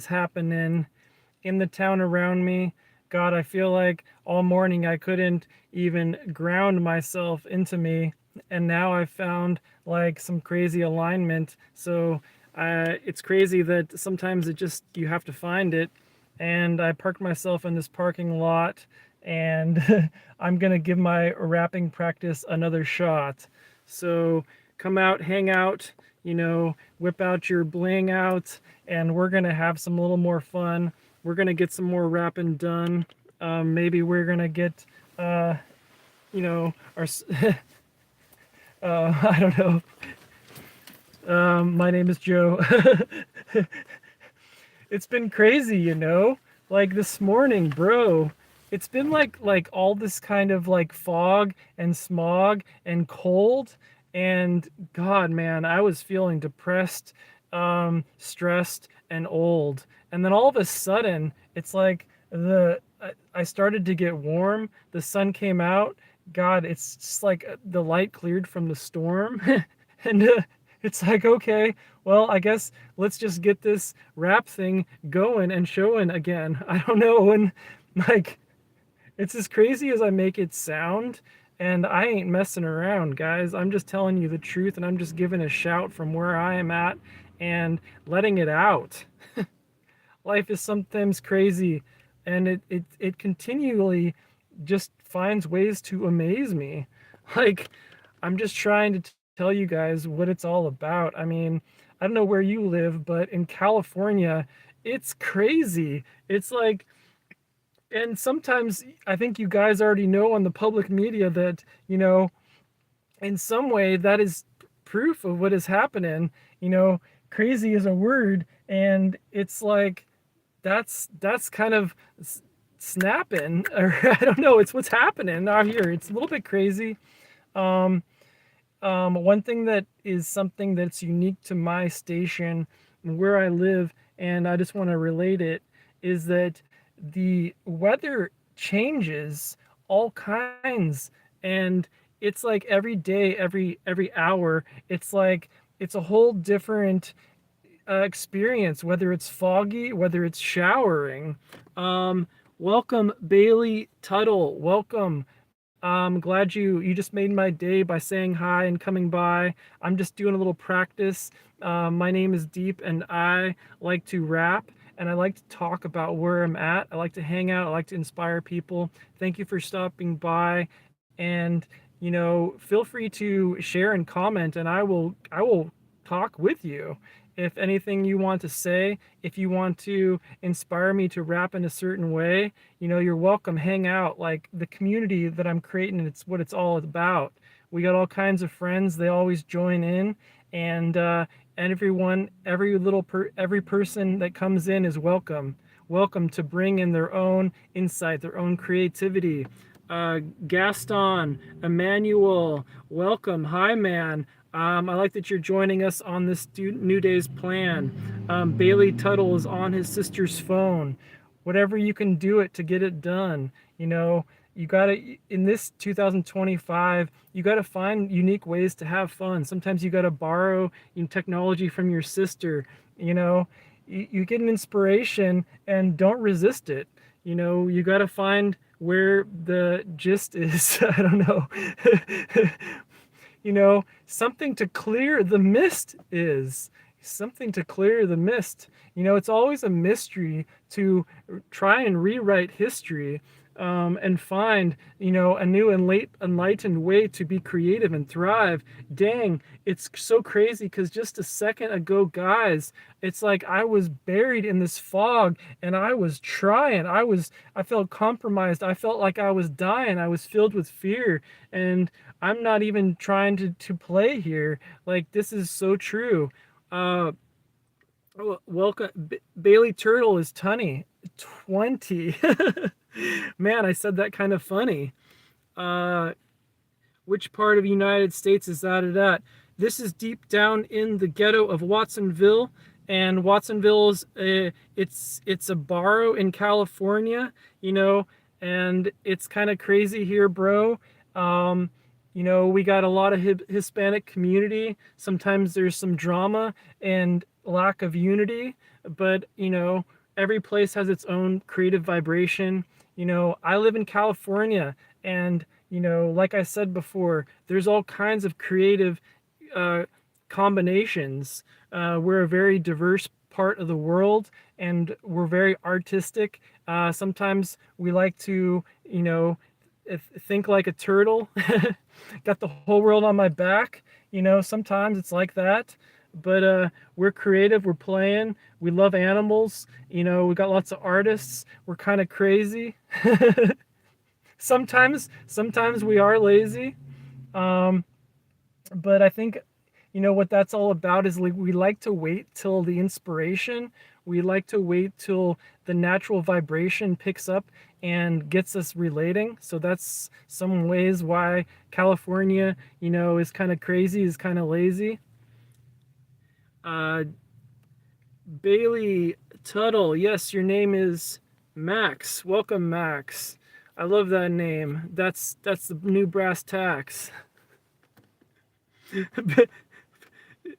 happening in the town around me. God, I feel like all morning I couldn't even ground myself into me. And now I found like some crazy alignment. So it's crazy that sometimes you have to find it. And I parked myself in this parking lot, and I'm going to give my rapping practice another shot. So come out, hang out, whip out your bling out, and we're going to have some little more fun. We're going to get some more rapping done. Maybe we're going to get, our, I don't know. My name is Joe. It's been crazy, like this morning, bro. It's been like all this kind of like fog and smog and cold, and God, man, I was feeling depressed, stressed and old. And then all of a sudden, it's like I started to get warm, the sun came out. God, it's just like the light cleared from the storm. And it's like, okay, well, I guess let's just get this rap thing going and showing again. I don't know. And like, it's as crazy as I make it sound. And I ain't messing around, guys. I'm just telling you the truth, and I'm just giving a shout from where I am at and letting it out. Life is sometimes crazy, and it continually just finds ways to amaze me. Like, I'm just trying to tell you guys what it's all about. I mean, I don't know where you live, but in California, it's crazy. It's like, and sometimes I think you guys already know on the public media that, in some way that is proof of what is happening. Crazy is a word, and it's like that's kind of snapping, or I don't know, it's what's happening out here. It's a little bit crazy. um One thing that is something that's unique to my station where I live, and I just want to relate it, is that the weather changes all kinds, and it's like every day, every hour, it's like it's a whole different experience, whether it's foggy, whether it's showering. Um, Welcome, Bailey Tuttle. Welcome. I'm glad you just made my day by saying hi and coming by. I'm just doing a little practice. My name is Deep, and I like to rap, and I like to talk about where I'm at. I like to hang out. I like to inspire people. Thank you for stopping by, and feel free to share and comment, and I will talk with you. If anything you want to say, if you want to inspire me to rap in a certain way, you're welcome. Hang out. Like, the community that I'm creating, it's what it's all about. We got all kinds of friends. They always join in, and everyone, every person that comes in is welcome. Welcome to bring in their own insight, their own creativity. Gaston, Emmanuel, welcome. Hi, man. I like that you're joining us on this New Day's plan. Bailey Tuttle is on his sister's phone. Whatever you can do it to get it done. You gotta, in this 2025, you gotta find unique ways to have fun. Sometimes you gotta borrow technology from your sister. You get an inspiration and don't resist it. You gotta find where the gist is. I don't know. Something to clear the mist is. Something to clear the mist. It's always a mystery to try and rewrite history, and find, a new and late enlightened way to be creative and thrive. Dang, it's so crazy because just a second ago, guys, it's like I was buried in this fog, and I was trying. I felt compromised. I felt like I was dying. I was filled with fear, and I'm not even trying to play here. Like, this is so true. Uh, Welcome, Bailey Turtle is 20. Man, I said that kind of funny. Uh, which part of the United States is that at? This is deep down in the ghetto of Watsonville, and Watsonville's it's a borough in California, and it's kind of crazy here, bro. Um, we got a lot of Hispanic community. Sometimes there's some drama and lack of unity, but every place has its own creative vibration. I live in California, and like I said before, there's all kinds of creative uh, combinations. We're a very diverse part of the world, and we're very artistic. Sometimes we like to, think like a turtle. Got the whole world on my back. Sometimes it's like that. But we're creative. We're playing. We love animals. We got lots of artists. We're kind of crazy. Sometimes we are lazy. Um, but I think what that's all about is like we like to wait till the inspiration. We like to wait till the natural vibration picks up and gets us relating. So that's some ways why California, is kind of crazy, is kind of lazy. uh Bailey Tuttle, yes, your name is Max. Welcome, Max. I love that name. That's the new brass tacks.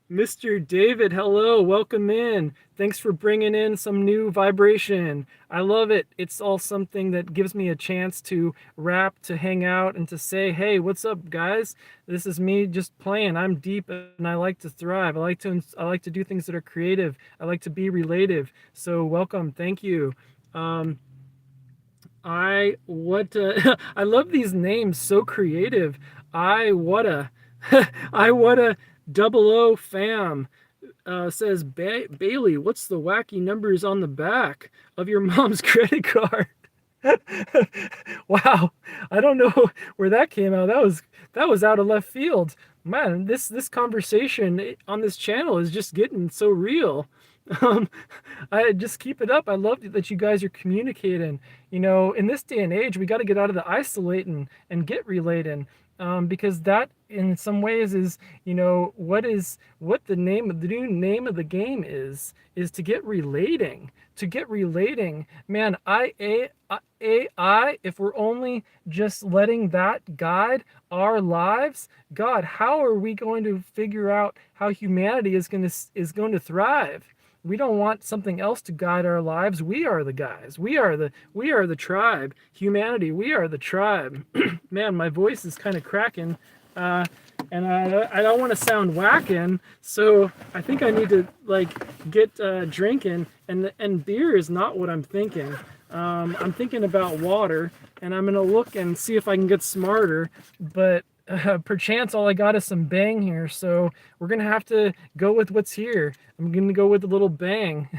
Mr. David, hello, welcome in. Thanks for bringing in some new vibration. I love it. It's all something that gives me a chance to rap, to hang out, and to say, hey, what's up, guys? This is me just playing. I'm deep and I like to thrive. I like to do things that are creative. I like to be relative. So welcome. Thank you. Um, I what I love these names, so creative. I what a I what a double O fam says Bailey, what's the wacky numbers on the back of your mom's credit card? Wow, I don't know where that came out. That was out of left field. Man, this conversation on this channel is just getting so real. Um, I just keep it up. I love that you guys are communicating. In this day and age, we got to get out of the isolating and get relating. Because that, in some ways, is what the new name of the game is to get relating. To get relating, man. AI. If we're only just letting that guide our lives, God, how are we going to figure out how humanity is going to thrive? We don't want something else to guide our lives. We are the guys. We are the tribe. Humanity, we are the tribe. Man, my voice is kind of cracking. Uh, and I don't want to sound whacking, so I think I need to get drinking. And beer is not what I'm thinking. I'm thinking about water, and I'm gonna look and see if I can get smarter. But perchance all I got is some bang here, so we're gonna have to go with what's here. I'm gonna go with a little bang,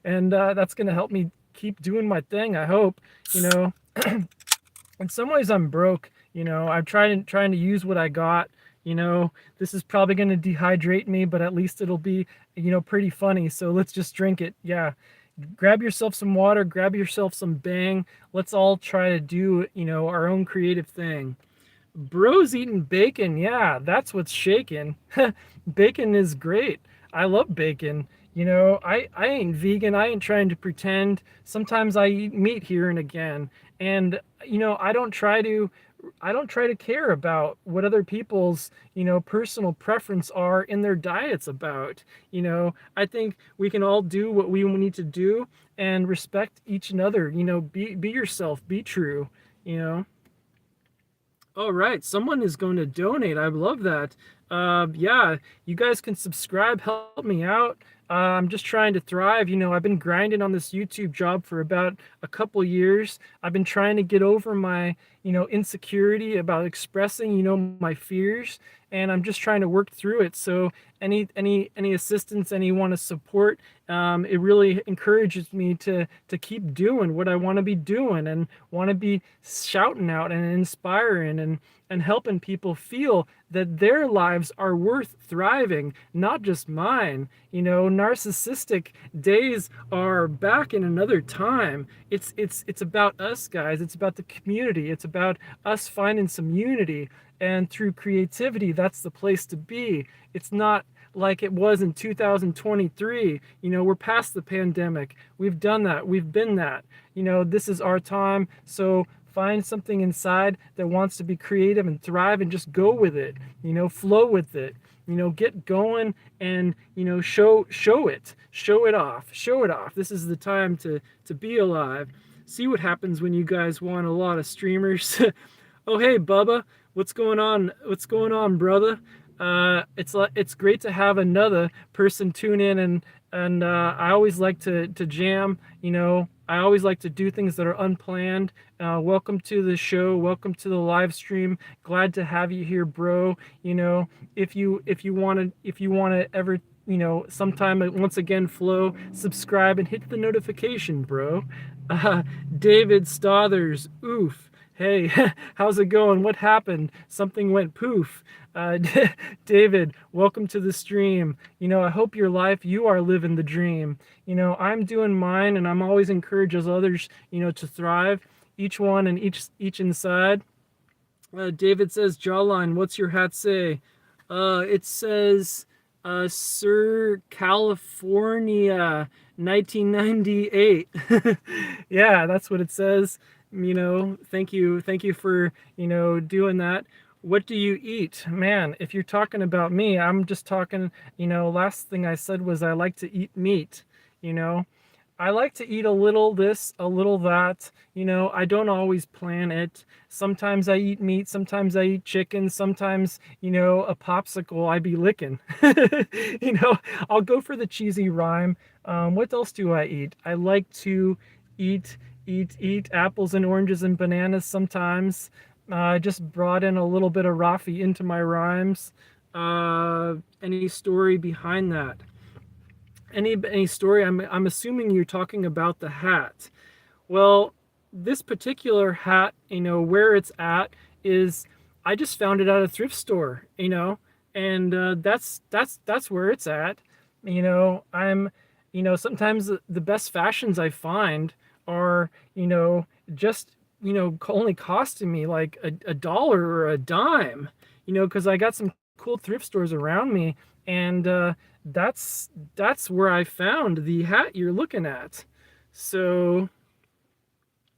and that's gonna help me keep doing my thing. I hope. In some ways I'm broke. I'm trying to use what I got. This is probably gonna dehydrate me, but at least it'll be pretty funny. So let's just drink it. Yeah. Grab yourself some water, grab yourself some bang. Let's all try to do, our own creative thing. Bro's eating bacon. Yeah, that's what's shaking. Bacon is great. I love bacon. I ain't vegan. I ain't trying to pretend. Sometimes I eat meat here and again. And, I don't try to care about what other people's, personal preference are in their diets about. I think we can all do what we need to do and respect each another. Be yourself, be true, you know. All right, someone is going to donate. I love that. Yeah, you guys can subscribe, help me out. I'm just trying to thrive. I've been grinding on this YouTube job for about a couple years. I've been trying to get over my, insecurity about expressing, my fears, and I'm just trying to work through it. So any assistance, any want to support, it really encourages me to keep doing what I want to be doing and want to be shouting out and inspiring and helping people feel that their lives are worth thriving, not just mine. Narcissistic days are back in another time. It's about us, guys. It's about the community. It's about us finding some unity, and through creativity, that's the place to be. It's not like it was in 2023. We're past the pandemic. We've done that. We've been that. This is our time. So find something inside that wants to be creative and thrive and just go with it. Flow with it. get going and show it off, show it off. This is the time to be alive. See what happens when you guys want a lot of streamers. Oh, hey, Bubba, what's going on? What's going on, brother? It's great to have another person tune in, and I always like to jam. I always like to do things that are unplanned. Welcome to the show. Welcome to the live stream. Glad to have you here, bro. If you want to ever sometime once again flow, subscribe and hit the notification, bro. uh, David Stothers, oof. Hey, how's it going? What happened? Something went poof. uh, David, welcome to the stream. I hope your life, you are living the dream. I'm doing mine, and I'm always encourage others to thrive, each one and each inside. David says, jawline, what's your hat say? It says, Sir California, 1998. Yeah, that's what it says. Thank you for doing that. What do you eat, man? If you're talking about me, I'm just talking. Last thing I said was I like to eat meat. You know, I like to eat a little this, a little that. I don't always plan it. Sometimes I eat meat, sometimes I eat chicken, sometimes, a popsicle I be licking. I'll go for the cheesy rhyme. What else do I eat? I like to eat, eat apples and oranges and bananas sometimes. I just brought in a little bit of Rafi into my rhymes. Any story behind that? Any story? I'm assuming you're talking about the hat. Well, this particular hat, where it's at is, I just found it at a thrift store, and that's where it's at. I'm, sometimes the best fashions I find are, just, only costing me like a dollar or a dime, because I got some cool thrift stores around me, and that's where I found the hat you're looking at. So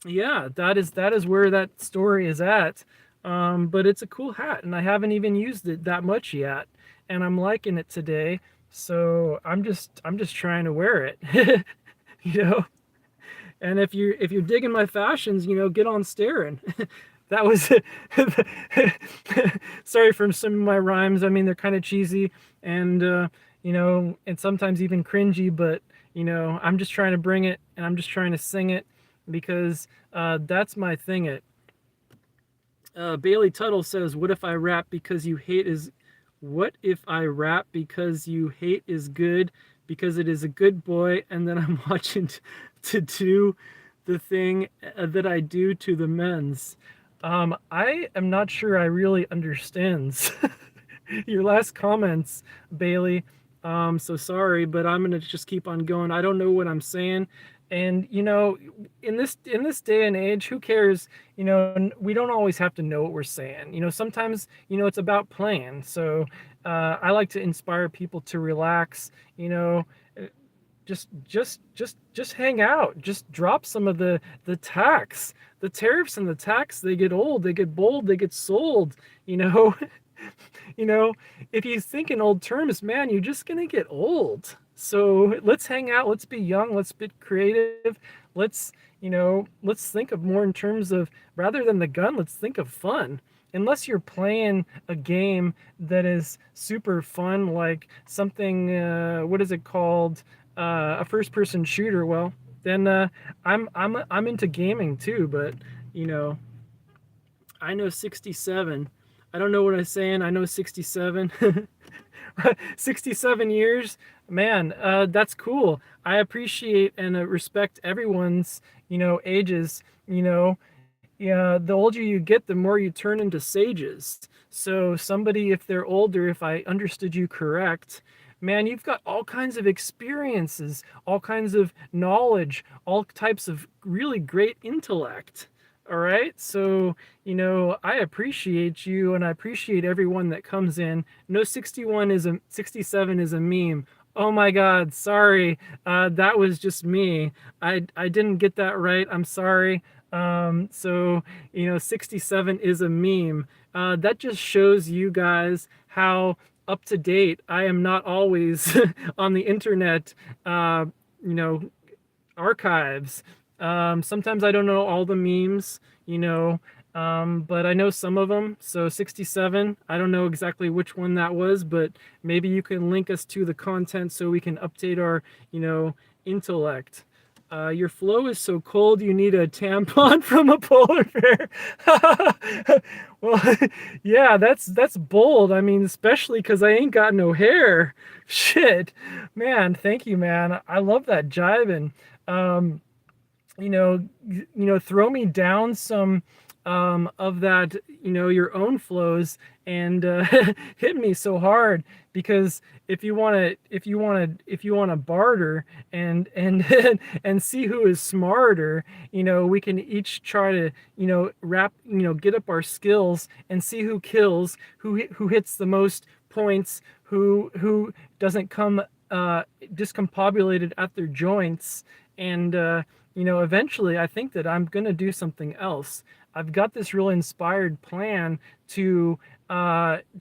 yeah, that is where that story is at. But it's a cool hat, and I haven't even used it that much yet, and I'm liking it today. So I'm just trying to wear it. you know. And if you're digging my fashions, get on staring. That was sorry for some of my rhymes. I mean, they're kind of cheesy, and and sometimes even cringy, but I'm just trying to bring it, and I'm just trying to sing it, because that's my thing. Bailey Tuttle says, what if I rap because you hate is what if I rap because you hate is good, because it is a good boy, and then I'm watching to do the thing that I do to the men's. I am not sure I really understands your last comments, Bailey. So sorry, but I'm gonna just keep on going. I don't know what I'm saying, and in this day and age, who cares? We don't always have to know what we're saying. Sometimes it's about playing. So I like to inspire people to relax. Just hang out. Just drop some of the tax, the tariffs and the tax. They get old, they get bold, they get sold. you know if you think in old terms, man, you're just gonna get old. So let's hang out, let's be young, let's be creative. Let's think of more in terms of, rather than the gun, let's think of fun. Unless you're playing a game that is super fun, like something, what is it called, a first-person shooter, well, then I'm into gaming too. But I know 67. I don't know what I'm saying. I know 67. 67 years, man. That's cool. I appreciate and respect everyone's ages. Yeah, the older you get, the more you turn into sages. So somebody, if they're older, if I understood you correct, man, you've got all kinds of experiences, all kinds of knowledge, all types of really great intellect. All right. So, I appreciate you, and I appreciate everyone that comes in. No, 67 is a meme. Oh my God. Sorry. That was just me. I didn't get that right. I'm sorry. So, 67 is a meme. That just shows you guys how up to date. I am not always on the internet, uh, you know, archives. Sometimes I don't know all the memes, but I know some of them. So 67, I don't know exactly which one that was, but maybe you can link us to the content so we can update our, intellect. Your flow is so cold you need a tampon from a polar bear. Well, yeah, that's bold. I mean, especially because I ain't got no hair. Shit, man. Thank you, man. I love that jiving. Um, throw me down some of that, your own flows, and hit me so hard, because if you want to barter and and see who is smarter, we can each try to, get up our skills and see who kills, who hits the most points, who doesn't come discombobulated at their joints. And eventually I think that I'm gonna do something else. I've got this really inspired plan to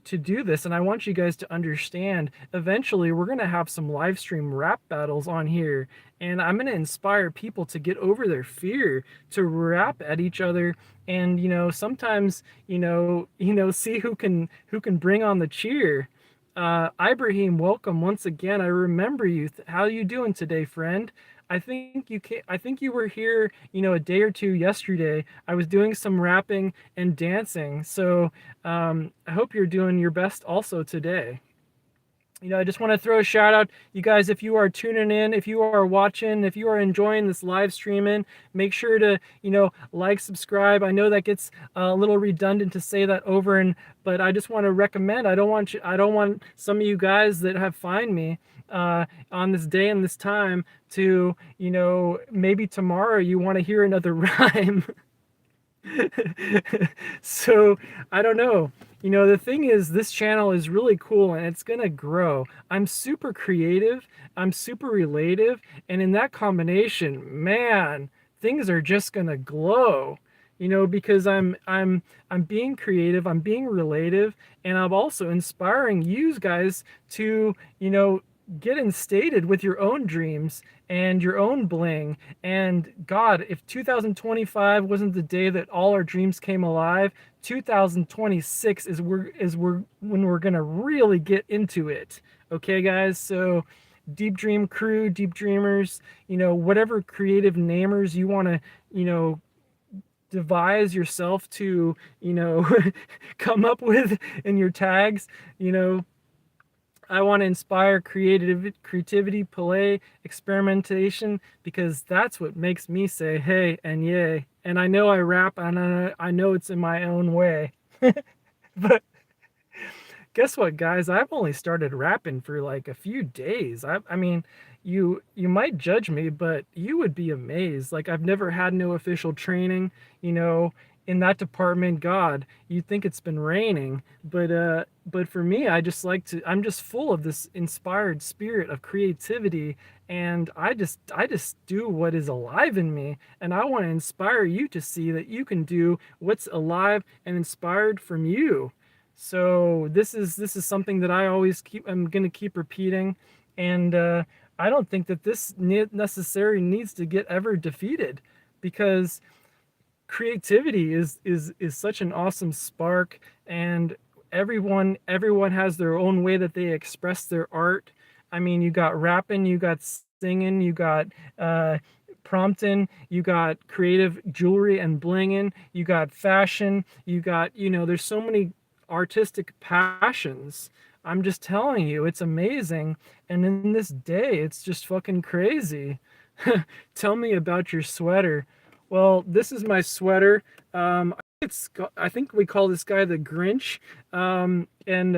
do this, and I want you guys to understand. Eventually, we're gonna have some live stream rap battles on here, and I'm gonna inspire people to get over their fear, to rap at each other, and sometimes see who can bring on the cheer. Ibrahim, welcome once again. I remember you. How you doing today, friend? I think you were here, a day or two yesterday. I was doing some rapping and dancing, so I hope you're doing your best also today. I just want to throw a shout out, you guys, if you are tuning in, if you are watching, if you are enjoying this live streaming, make sure to, like, subscribe. I know that gets a little redundant to say that over, but I just want to recommend, I don't want some of you guys that have find me on this day and this time to, maybe tomorrow you want to hear another rhyme. So I don't know. The thing is, this channel is really cool and it's gonna grow. I'm super creative, I'm super relative, and in that combination, man, things are just gonna glow. Because I'm being creative, I'm being relative, and I'm also inspiring you guys to, get instated with your own dreams and your own bling. And God, if 2025 wasn't the day that all our dreams came alive, 2026 is when we're gonna really get into it. Okay, guys. So, Deep Dream Crew, Deep Dreamers, whatever creative namers you want to, devise yourself to, come up with in your tags, I want to inspire creativity, play, experimentation, because that's what makes me say hey and yay. And I know I rap, and I know it's in my own way. But guess what, guys? I've only started rapping for like a few days. I mean, you might judge me, but you would be amazed. Like, I've never had no official training, in that department. God, you'd think it's been raining, but for me, I'm just full of this inspired spirit of creativity, and I just do what is alive in me, and I want to inspire you to see that you can do what's alive and inspired from you. So this is something that I'm gonna keep repeating, and I don't think that this necessarily needs to get ever defeated, because creativity is such an awesome spark, and everyone has their own way that they express their art. I mean, you got rapping, you got singing, you got prompting, you got creative jewelry and blinging, you got fashion, you got, there's so many artistic passions. I'm just telling you, it's amazing. And in this day, it's just fucking crazy. Tell me about your sweater. Well, this is my sweater. I think we call this guy the Grinch. And in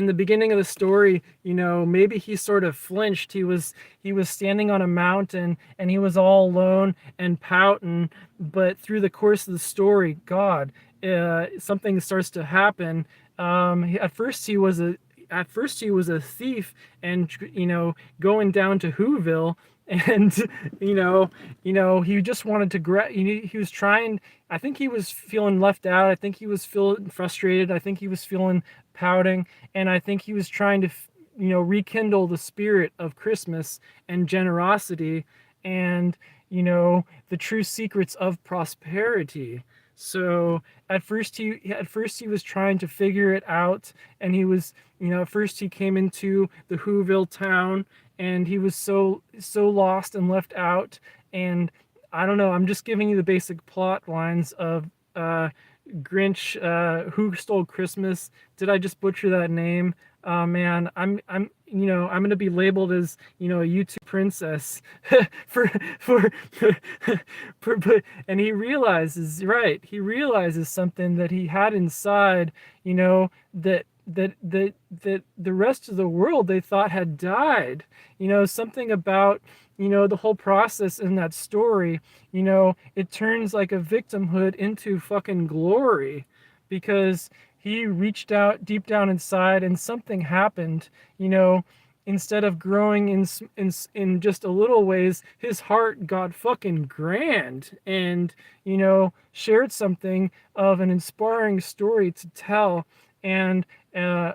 the beginning of the story, maybe he sort of flinched. He was standing on a mountain and he was all alone and pouting. But through the course of the story, God, something starts to happen. At first he was a thief, and going down to Whoville, and he just wanted to he was trying. I think he was feeling left out. I think he was feeling frustrated. I think he was feeling pouting, and I think he was trying to rekindle the spirit of Christmas and generosity, and the true secrets of prosperity. So at first he was trying to figure it out, and he was at first he came into the Whoville town, and he was so lost and left out. And I don't know, I'm just giving you the basic plot lines of Grinch, Who Stole Christmas. Did I just butcher that name? Man, I'm gonna be labeled as a YouTube princess for for, and he realizes, right, he realizes something that he had inside, that the rest of the world they thought had died. Something about the whole process in that story. It turns like a victimhood into fucking glory, because he reached out deep down inside and something happened. Instead of growing in just a little ways, his heart got fucking grand, and shared something of an inspiring story to tell, and a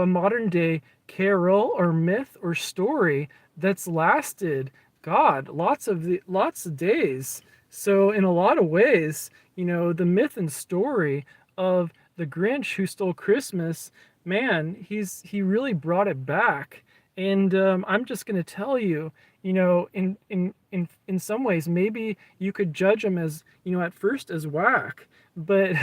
modern day carol or myth or story that's lasted, God, lots of days. So in a lot of ways, the myth and story of the Grinch Who Stole Christmas, man, he really brought it back. And I'm just gonna tell you, in some ways, maybe you could judge him as at first as whack, but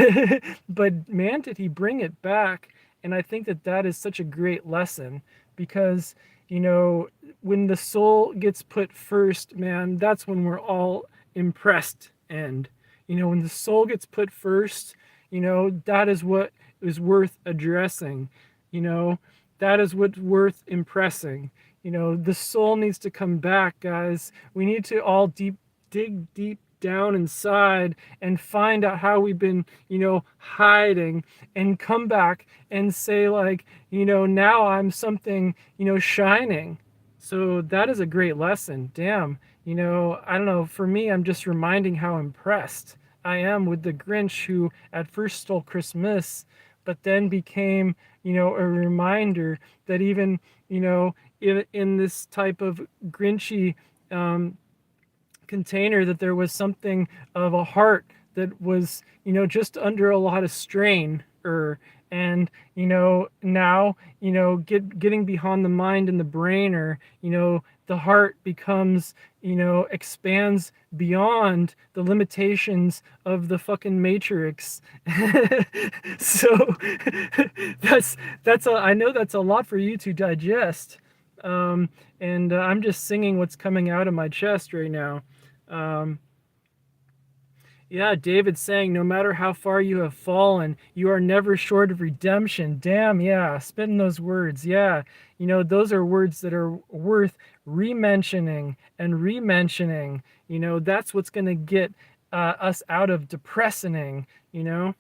but man, did he bring it back. And I think that is such a great lesson, because when the soul gets put first, man, that's when we're all impressed. And when the soul gets put first, that is what is worth addressing. you know that is what's worth impressing. The soul needs to come back, guys. We need to all dig deep down inside and find out how we've been hiding, and come back and say, like, now I'm something shining. So that is a great lesson. Damn. I don't know, for me, I'm just reminding how impressed I am with the Grinch, who at first stole Christmas, but then became a reminder that even in this type of Grinchy container, that there was something of a heart that was just under a lot of strain. And now getting behind the mind and the brain, or the heart becomes expands beyond the limitations of the fucking matrix. So I know that's a lot for you to digest. And I'm just singing what's coming out of my chest right now. Yeah, David's saying, no matter how far you have fallen, you are never short of redemption. Damn, yeah, spitting those words. Yeah, those are words that are worth re-mentioning and re-mentioning. That's what's going to get us out of depressing. Let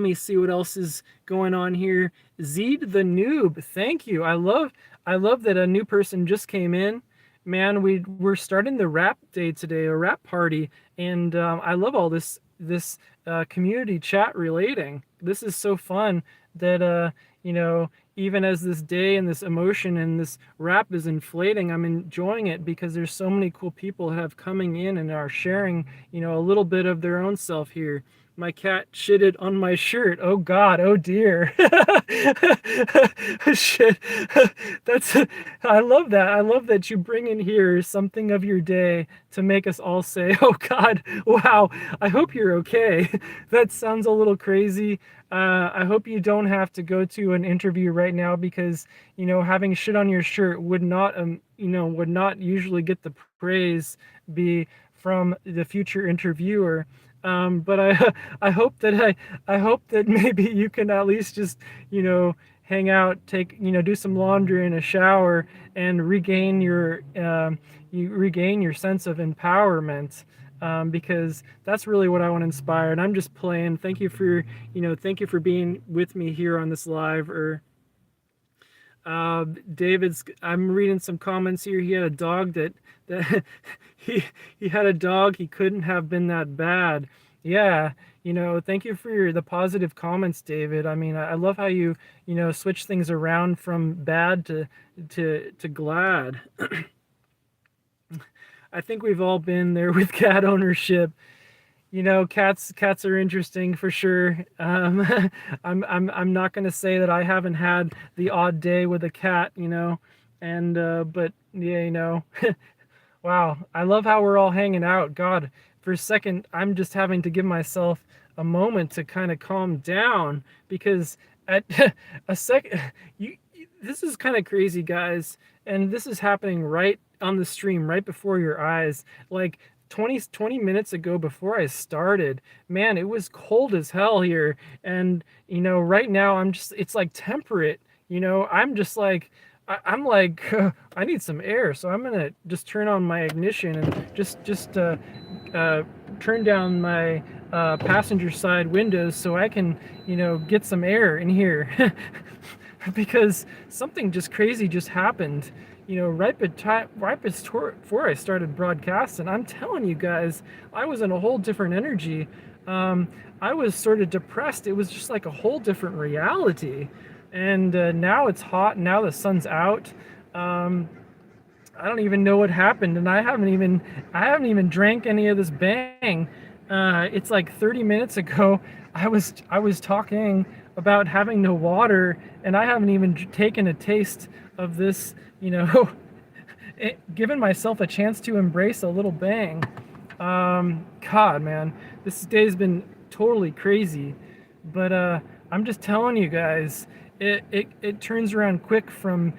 me see what else is going on here. Zeed the Noob, thank you. I love that a new person just came in. Man, we're starting the rap day today, a rap party, and I love all this community chat relating. This is so fun that even as this day and this emotion and this rap is inflating, I'm enjoying it, because there's so many cool people that have coming in and are sharing a little bit of their own self here. My cat shitted on my shirt. Oh God, oh dear. Shit. That's I love that. I love that you bring in here something of your day to make us all say, "Oh God, wow. I hope you're okay." That sounds a little crazy. I hope you don't have to go to an interview right now, because having shit on your shirt would not would not usually get the praise be from the future interviewer. But I hope that maybe you can at least just hang out, take do some laundry and a shower, and regain your sense of empowerment. Because that's really what I want to inspire. And I'm just playing. Thank you for being with me here on this live. Or I'm reading some comments here. He had a dog that he had a dog. He couldn't have been that bad. Yeah, Thank you for the positive comments, David. I mean, I love how you switch things around from bad to glad. I think we've all been there with cat ownership. Cats are interesting for sure. I'm not gonna say that I haven't had the odd day with a cat, and but yeah, wow, I love how we're all hanging out. God, for a second, I'm just having to give myself a moment to kind of calm down because at a second, this is kind of crazy, guys, and this is happening right on the stream, right before your eyes. Like 20 minutes ago, before I started, man, it was cold as hell here, and right now it's like temperate. I'm just like I'm like, I need some air, so I'm gonna just turn on my ignition and just turn down my passenger side windows so I can, get some air in here, because something just crazy just happened, right before I started broadcasting. I'm telling you guys, I was in a whole different energy. I was sort of depressed. It was just like a whole different reality, and now it's hot. Now the sun's out. I don't even know what happened, and I haven't even drank any of this bang. It's like 30 minutes ago. I was talking about having no water, and I haven't even taken a taste of this. Given myself a chance to embrace a little bang. God, man, this day's been totally crazy, but I'm just telling you guys, it turns around quick from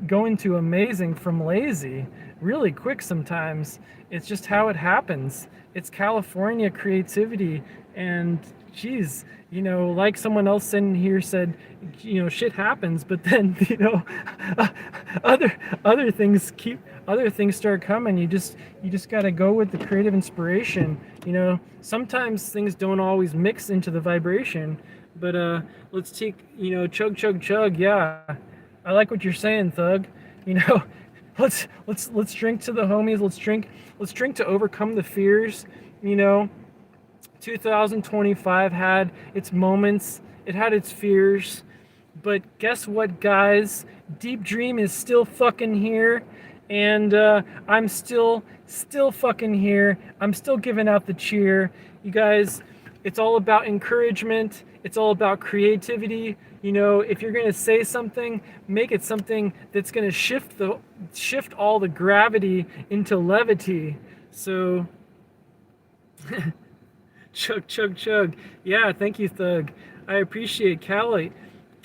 going to amazing from lazy, really quick sometimes. It's just how it happens. It's California creativity, and geez, like someone else in here said, shit happens, but then other other things start coming. You just got to go with the creative inspiration. Sometimes things don't always mix into the vibration, but let's take, chug chug chug. Yeah, I like what you're saying, Thug. You know, let's drink to the homies. Let's drink to overcome the fears. You know, 2025 had its moments. It had its fears, but guess what, guys? Deep Dream is still fucking here, and I'm still fucking here. I'm still giving out the cheer. You guys, it's all about encouragement. It's all about creativity. If you're gonna say something, make it something that's gonna shift all the gravity into levity. So, chug chug chug. Yeah, thank you, Thug. I appreciate Callie.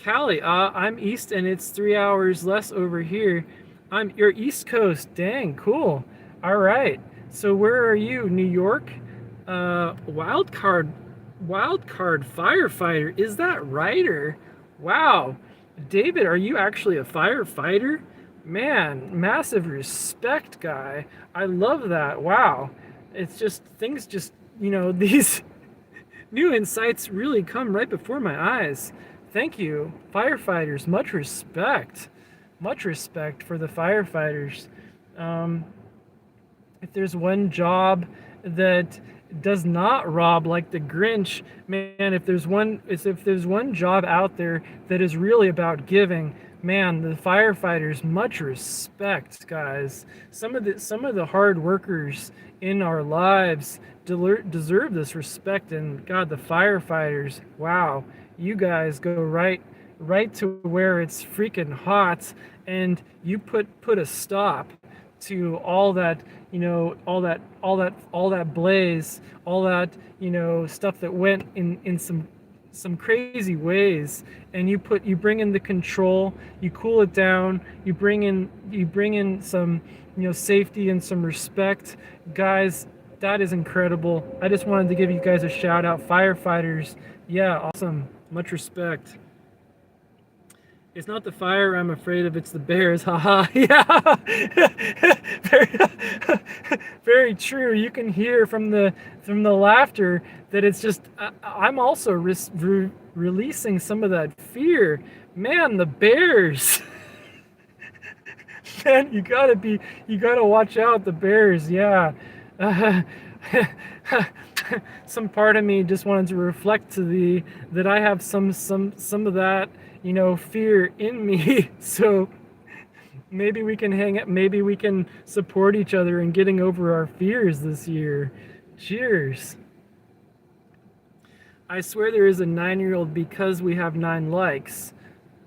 Callie, I'm east and it's 3 hours less over here. You're East Coast. Dang, cool. All right. So where are you? New York? Wild card firefighter. Is that right? Or wow. David, are you actually a firefighter? Man, massive respect, guy. I love that. Wow. It's just things just, these new insights really come right before my eyes. Thank you, firefighters. Much respect. Much respect for the firefighters. Um, if there's one job that does not rob like the Grinch, man, if there's one job out there that is really about giving, man, the firefighters, much respect, guys. Some of the hard workers in our lives deserve this respect, and God, the firefighters, wow, you guys go right to where it's freaking hot, and you put a stop to all that, all that blaze, all that, stuff that went in some crazy ways, and you bring in the control, you cool it down, you bring in some, safety and some respect. Guys, that is incredible. I just wanted to give you guys a shout out, firefighters. Yeah, awesome. Much respect. It's not the fire I'm afraid of, it's the bears. Haha. Yeah. very, very true. You can hear from the laughter that it's just I'm also releasing some of that fear. Man, the bears. Man, you gotta watch out, the bears. Yeah. some part of me just wanted to reflect to thee that I have some of that, fear in me. So maybe we can maybe we can support each other in getting over our fears this year. Cheers. I swear there is a 9-year-old because we have 9 likes.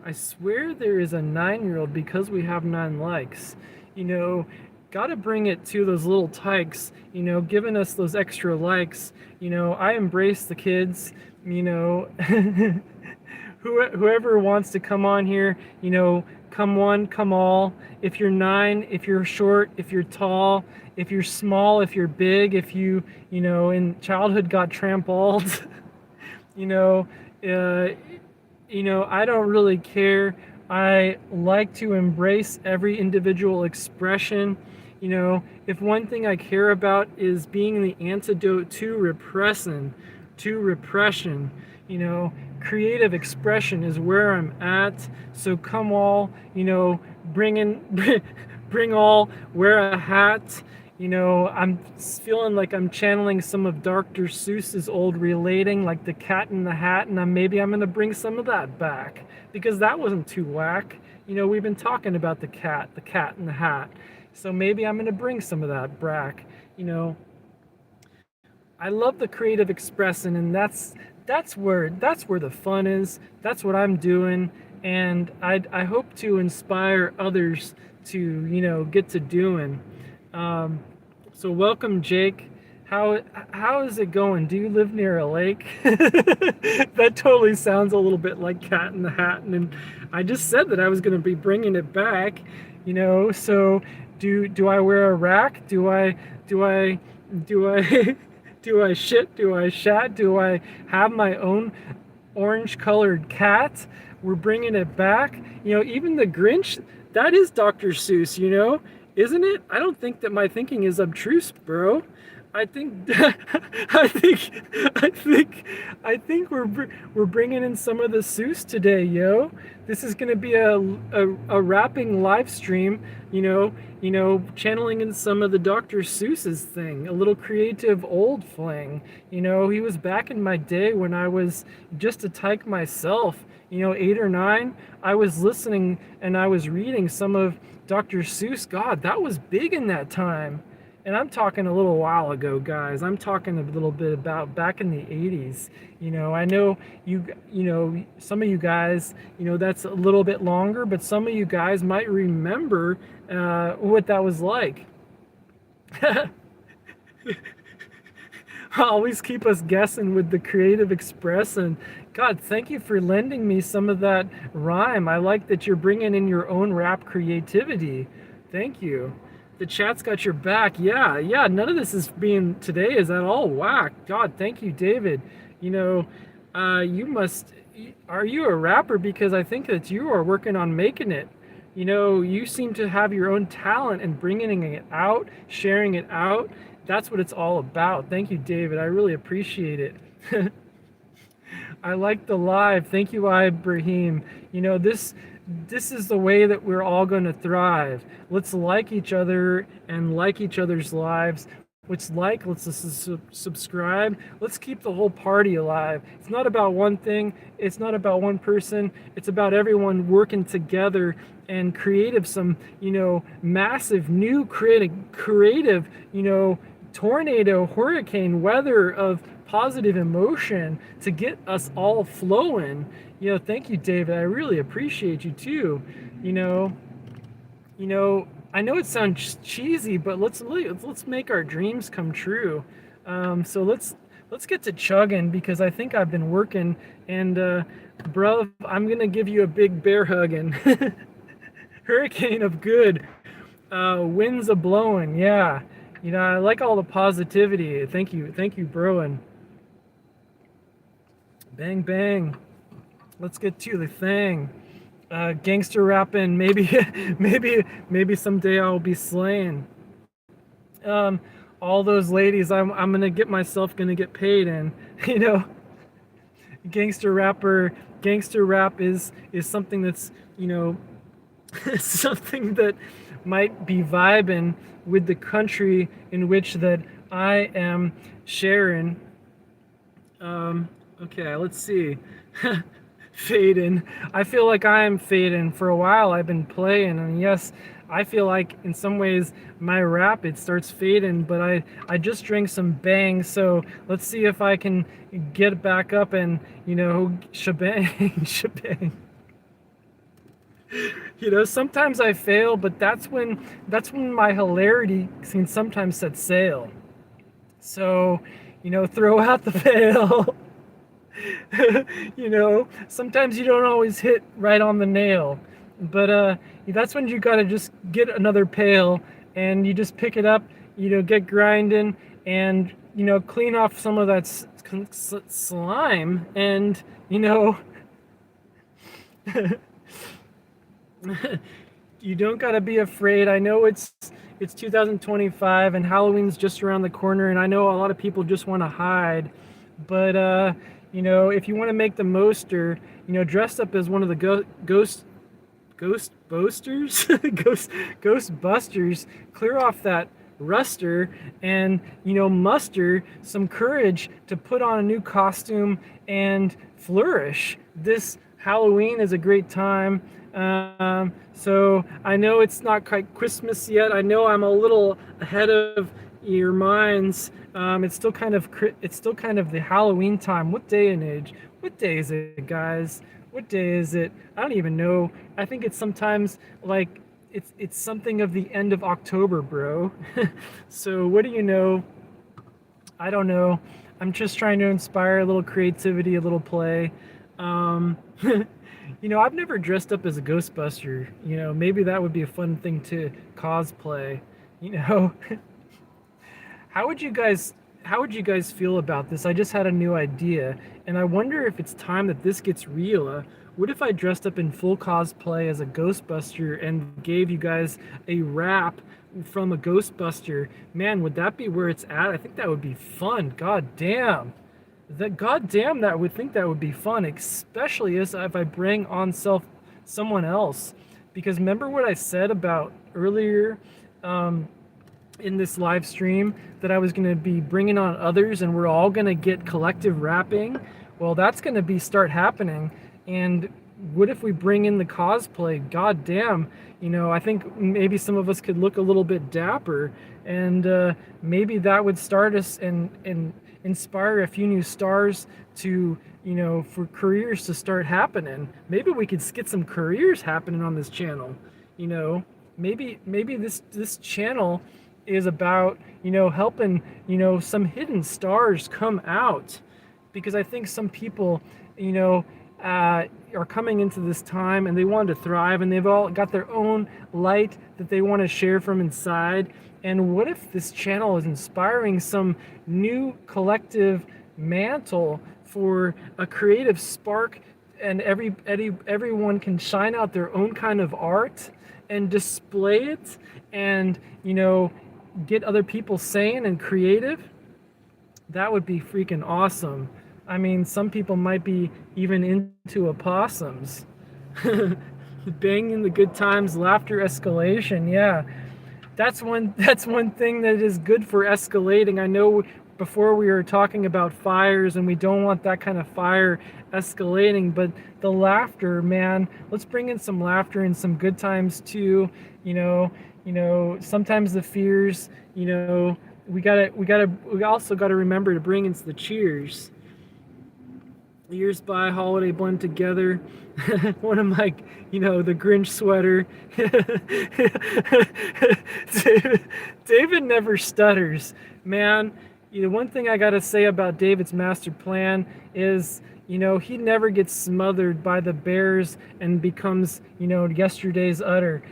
I swear there is a 9-year-old because we have 9 likes. You know, Gotta bring it to those little tykes, giving us those extra likes. I embrace the kids, whoever wants to come on here, come one, come all. If you're 9, if you're short, if you're tall, if you're small, if you're big, if you, in childhood got trampled, you know, uh, I don't really care. I like to embrace every individual expression. If one thing I care about is being the antidote to repression, creative expression is where I'm at. So come all, bring in, bring all, wear a hat. I'm feeling like I'm channeling some of Dr. Seuss's old relating, like the Cat in the Hat, and maybe I'm gonna bring some of that back because that wasn't too whack. We've been talking about the Cat in the Hat, so maybe I'm gonna bring some of that back. I love the creative expressing, and that's where the fun is. That's what I'm doing, and I hope to inspire others to get to doing. So welcome, Jake. How is it going? Do you live near a lake? That totally sounds a little bit like Cat in the Hat, and I just said that I was going to be bringing it back. So do I wear a rack? Do I do I shit? Do I shat? Do I have my own orange colored cat? We're bringing it back. Even the Grinch, that is Dr. Seuss, isn't it? I don't think that my thinking is obtruse, bro. I think, I think we're bringing in some of the Seuss today, yo. This is gonna be a rapping live stream, channeling in some of the Dr. Seuss's thing, a little creative old fling. He was back in my day when I was just a tyke myself, 8 or 9. I was listening and I was reading some of Dr. Seuss. God, that was big in that time. And I'm talking a little while ago, guys. I'm talking a little bit about back in the 80s. I know some of you guys, that's a little bit longer, but some of you guys might remember what that was like. Always keep us guessing with the creative express. And God, thank you for lending me some of that rhyme. I like that you're bringing in your own rap creativity. Thank you. The chat's got your back. Yeah, none of this today is at all whack. God, thank you, David. Are you a rapper? Because I think that you are working on making it. You seem to have your own talent and bringing it out, sharing it out. That's what it's all about. Thank you, David. I really appreciate it. I like the live. Thank you, Ibrahim. This is the way that we're all going to thrive. Let's like each other and like each other's lives. Let's subscribe. Let's keep the whole party alive. It's not about one thing. It's not about one person. It's about everyone working together and creative, some, massive new creative, tornado, hurricane weather of positive emotion to get us all flowing. Thank you, David. I really appreciate you too. I know it sounds cheesy, but let's make our dreams come true. So let's get to chugging, because I think I've been working, and bruv, I'm gonna give you a big bear hug and hurricane of good, winds a blowing. Yeah, I like all the positivity. Thank you, bro. And bang bang. Let's get to the thing. Gangster rapping. Maybe someday I'll be slaying. All those ladies, I'm gonna get paid, and gangster rap is something that's something that might be vibing with the country in which that I am sharing. Um, okay, let's see. Faden. I feel like I am Faden. For a while I've been playing, and yes, I feel like in some ways my rapid starts fading, but I just drank some bang, so let's see if I can get back up and, shebang, shebang. Sometimes I fail, but that's when my hilarity can sometimes set sail. So, throw out the fail. Sometimes you don't always hit right on the nail, but that's when you gotta just get another pail and you just pick it up, get grinding and clean off some of that slime, and you know you don't gotta be afraid. I know it's 2025 and Halloween's just around the corner, and I know a lot of people just want to hide, but if you want to make the most, or dressed up as one of the ghost boasters, ghost busters, clear off that ruster and muster some courage to put on a new costume and flourish. This Halloween is a great time. So I know it's not quite Christmas yet. I know I'm a little ahead of your minds. It's still kind of the Halloween time. What day and age? What day is it, guys? What day is it? I don't even know. I think it's sometimes like it's something of the end of October, bro. So what do you know? I don't know. I'm just trying to inspire a little creativity, a little play. Um, I've never dressed up as a Ghostbuster. Maybe that would be a fun thing to cosplay. You know, how would you guys how would you guys feel about this? I just had a new idea, and I wonder if it's time that this gets real. What if I dressed up in full cosplay as a Ghostbuster and gave you guys a rap from a Ghostbuster? Man, would that be where it's at? I think that would be fun. God damn. That would think that would be fun, especially as if I bring on someone else. Because remember what I said about earlier, um, in this live stream, that I was going to be bringing on others and we're all going to get collective rapping? Well, that's going to be start happening. And what if we bring in the cosplay? God damn, I think maybe some of us could look a little bit dapper, and maybe that would start us and inspire a few new stars to, for careers to start happening. Maybe we could get some careers happening on this channel. you know maybe this channel is about helping some hidden stars come out, because I think some people are coming into this time and they want to thrive, and they've all got their own light that they want to share from inside. And what if this channel is inspiring some new collective mantle for a creative spark, and everyone can shine out their own kind of art and display it, and get other people sane and creative? That would be freaking awesome. I mean, some people might be even into opossums. Banging the good times, laughter, escalation. Yeah, that's one thing that is good for escalating. I know before we were talking about fires, and we don't want that kind of fire escalating, but the laughter, man, let's bring in some laughter and some good times too. Sometimes the fears, we also gotta remember to bring in the cheers. Years by, holiday blend together. One of my, the Grinch sweater. David never stutters, man. One thing I gotta say about David's master plan is, he never gets smothered by the bears and becomes, yesterday's udder.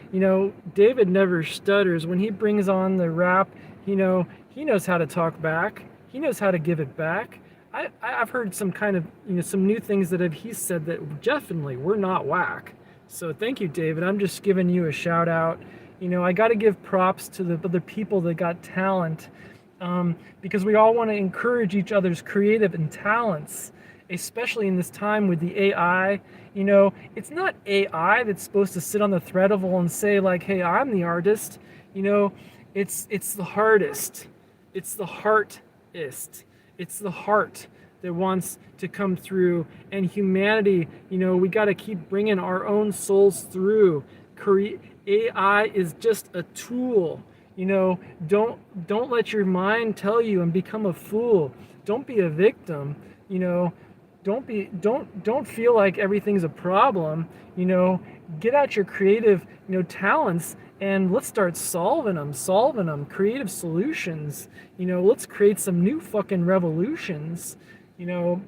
David never stutters. When he brings on the rap, he knows how to talk back. He knows how to give it back. I've heard some kind of, some new things that he said that definitely were not whack. So thank you, David. I'm just giving you a shout out. I got to give props to the other people that got talent, because we all want to encourage each other's creative and talents, especially in this time with the AI. It's not AI that's supposed to sit on the threadable and say like, hey, I'm the artist. It's the hardest. It's the heartist. It's the heart that wants to come through, and humanity, we got to keep bringing our own souls through. AI is just a tool. Don't let your mind tell you and become a fool. Don't be a victim. Don't feel like everything's a problem. Get out your creative talents, and let's start solving them, creative solutions. Let's create some new fucking revolutions. Do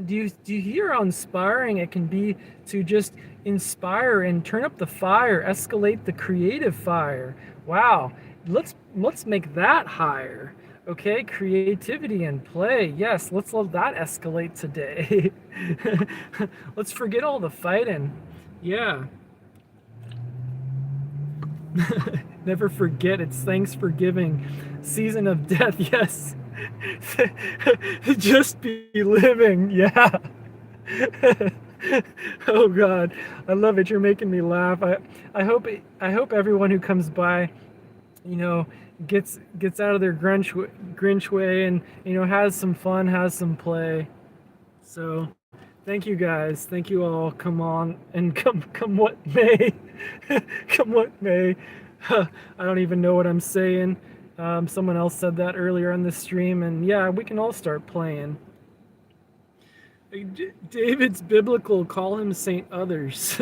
you hear how inspiring it can be to just inspire and turn up the fire, escalate the creative fire? Wow, let's make that higher. Okay, creativity and play. Yes, let's let that escalate today. Let's forget all the fighting. Yeah. Never forget, it's Thanksgiving, season of death. Yes. Just be living. Yeah. Oh God, I love it. You're making me laugh. I hope everyone who comes by, gets out of their Grinch way, and has some fun, has some play. So thank you guys. Thank you all. Come on, and come what may. Come what may. I don't even know what I'm saying. Someone else said that earlier on the stream, and yeah, we can all start playing. David's biblical. Call him Saint Others.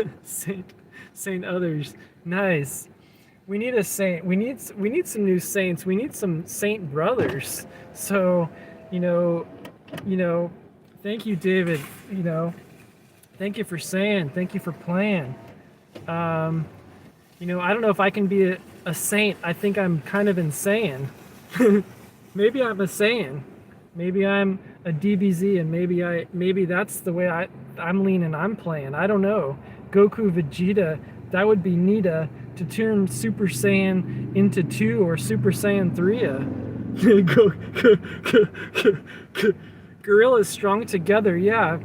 Saint Others. Nice. We need a saint. We need some new saints. We need some saint brothers. So, thank you, David. Thank you for saying. Thank you for playing. I don't know if I can be a saint. I think I'm kind of insane. Maybe I'm a Saiyan. Maybe I'm a DBZ, and maybe that's the way I'm leaning. I'm playing. I don't know. Goku, Vegeta. That would be Nita to turn Super Saiyan into 2 or Super Saiyan 3. Gorillas strong together. Yeah.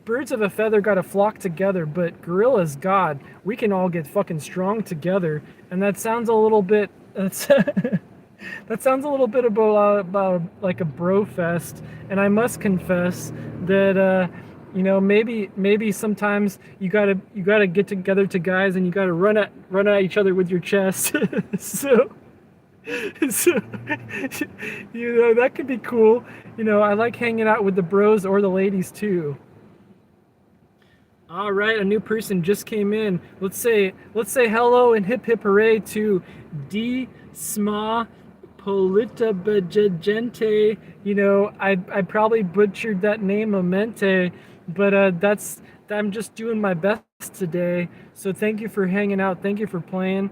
Birds of a feather gotta flock together, but gorillas, God, we can all get fucking strong together. And that sounds a little bit. That sounds a little bit about like a bro fest. And I must confess that maybe sometimes you gotta get together to guys, and you gotta run at each other with your chest. so that could be cool. I like hanging out with the bros or the ladies too. All right, a new person just came in. Let's say hello and hip hip hooray to D Sma Polita Bajente. I probably butchered that name, Amente, but I'm just doing my best today. So thank you for hanging out. Thank you for playing.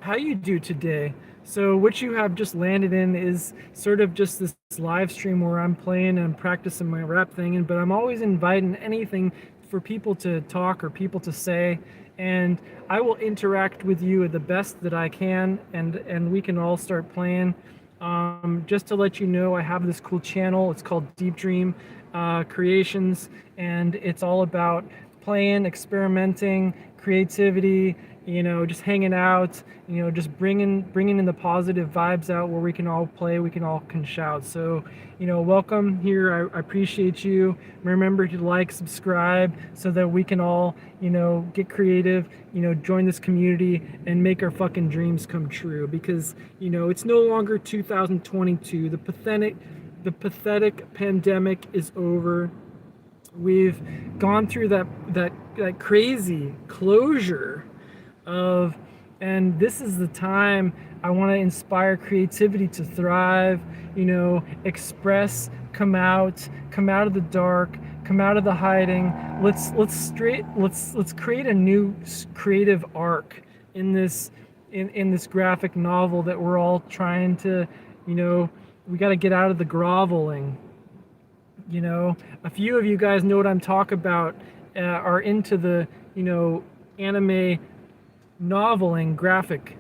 How you do today? So what you have just landed in is sort of just this live stream where I'm playing and practicing my rap thing, but I'm always inviting anything for people to talk or people to say, and I will interact with you the best that I can, and we can all start playing. Just to let you know, I have this cool channel. It's called Deep Dream Creations, and it's all about playing, experimenting, creativity, just hanging out, just bringing in the positive vibes out where we can all play, we can shout. So, welcome here. I appreciate you. Remember to like, subscribe, so that we can all, get creative, join this community and make our fucking dreams come true. Because, it's no longer 2022. The pathetic pandemic is over. We've gone through that crazy closure and this is the time I want to inspire creativity to thrive, express, come out of the dark, come out of the hiding. Let's create a new creative arc in this graphic novel that we're all trying to, we got to get out of the groveling. A few of you guys know what I'm talking about, are into the, anime noveling, graphic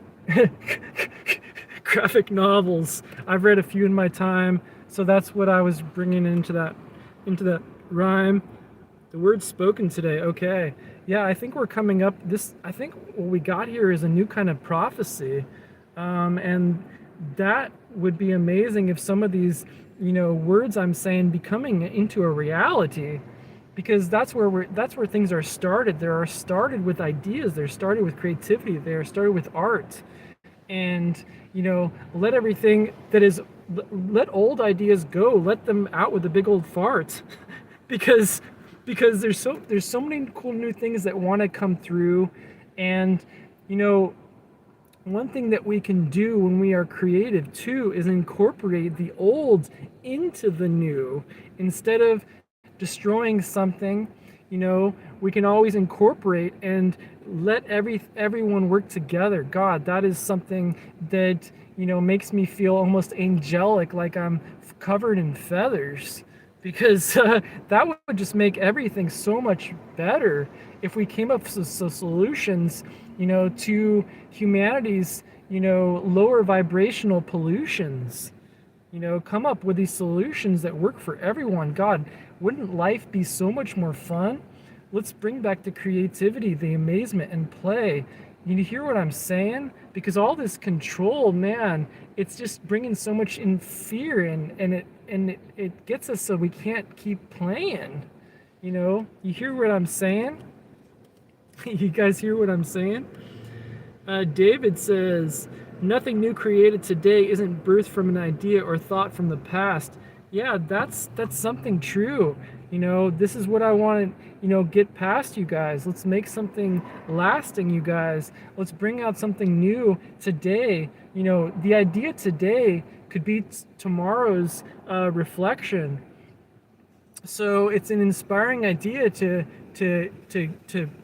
novels. I've read a few in my time, so that's what I was bringing into that rhyme. The words spoken today. Okay, yeah, I think we're coming up. I think what we got here is a new kind of prophecy, and that would be amazing if some of these, words I'm saying becoming into a reality, because that's where things are started. They are started with ideas. They're started with creativity. They are started with art, and let everything that is let old ideas go. Let them out with a big old fart, because there's so many cool new things that want to come through, and you know one thing that we can do when we are creative too is incorporate the old into the new. Instead of destroying something, we can always incorporate and let everyone work together. God, that is something that makes me feel almost angelic, like I'm covered in feathers, because that would just make everything so much better if we came up with solutions, to humanity's, lower vibrational pollutions. Come up with these solutions that work for everyone. God, wouldn't life be so much more fun? Let's bring back the creativity, the amazement, and play. You hear what I'm saying? Because all this control, man, it's just bringing so much in fear, and it gets us so we can't keep playing. You hear what I'm saying? You guys hear what I'm saying? David says, nothing new created today isn't birthed from an idea or thought from the past. Yeah, that's something true. This is what I want to, get past, you guys. Let's make something lasting, you guys. Let's bring out something new today. The idea today could be tomorrow's reflection. So it's an inspiring idea to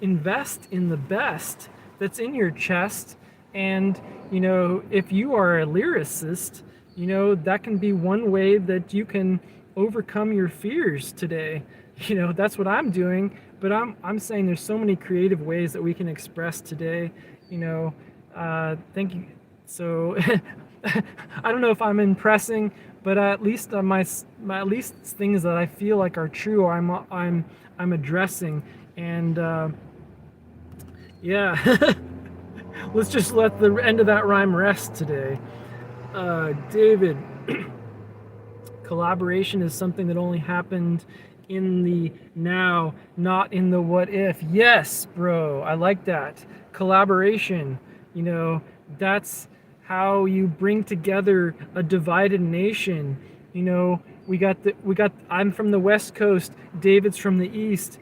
invest in the best that's in your chest. And if you are a lyricist, that can be one way that you can overcome your fears today. That's what I'm doing, but I'm saying there's so many creative ways that we can express today. Thank you. So I don't know if I'm impressing, but at least my at least things that I feel like are true, I'm addressing. And yeah. Let's just let the end of that rhyme rest today. David, collaboration is something that only happened in the now, not in the what if. Yes, bro, I like that. Collaboration, that's how you bring together a divided nation. I'm from the West Coast, David's from the East.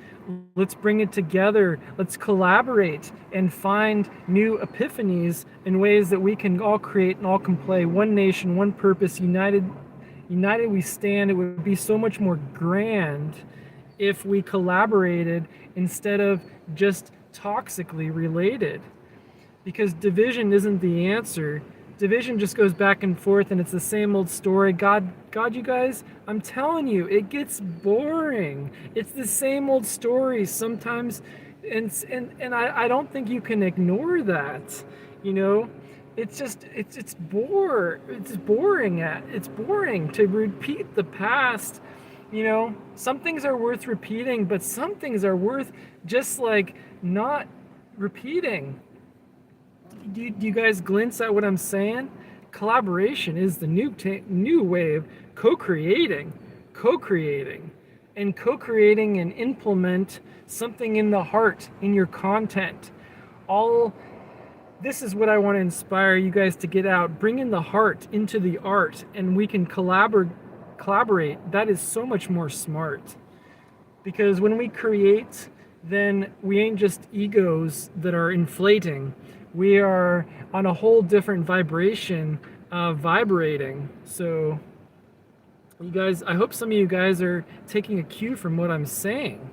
Let's bring it together. Let's collaborate and find new epiphanies in ways that we can all create and all can play. One nation, one purpose, united we stand. It would be so much more grand if we collaborated instead of just toxically related. Because division isn't the answer. Division just goes back and forth, and it's the same old story. God, you guys, I'm telling you, it gets boring. It's the same old story sometimes, and I don't think you can ignore that. It's just it's boring. It's boring to repeat the past. Some things are worth repeating, but some things are worth just like not repeating. Do you guys glimpse at what I'm saying? Collaboration is the new way of co-creating, and implement something in the heart, in your content. This is what I want to inspire you guys to get out. Bring in the heart into the art, and we can collaborate. That is so much more smart. Because when we create, then we ain't just egos that are inflating. We are on a whole different vibration, vibrating. So, you guys, I hope some of you guys are taking a cue from what I'm saying.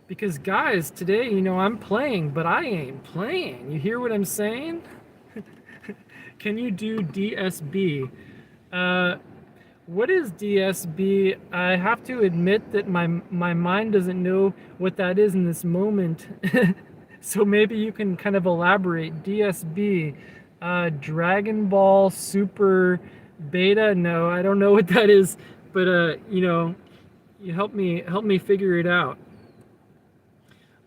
Because, guys, today, I'm playing, but I ain't playing. You hear what I'm saying? Can you do DSB? What is DSB? I have to admit that my mind doesn't know what that is in this moment. So maybe you can kind of elaborate. DSB, Dragon Ball Super Beta. No, I don't know what that is, but you help me figure it out.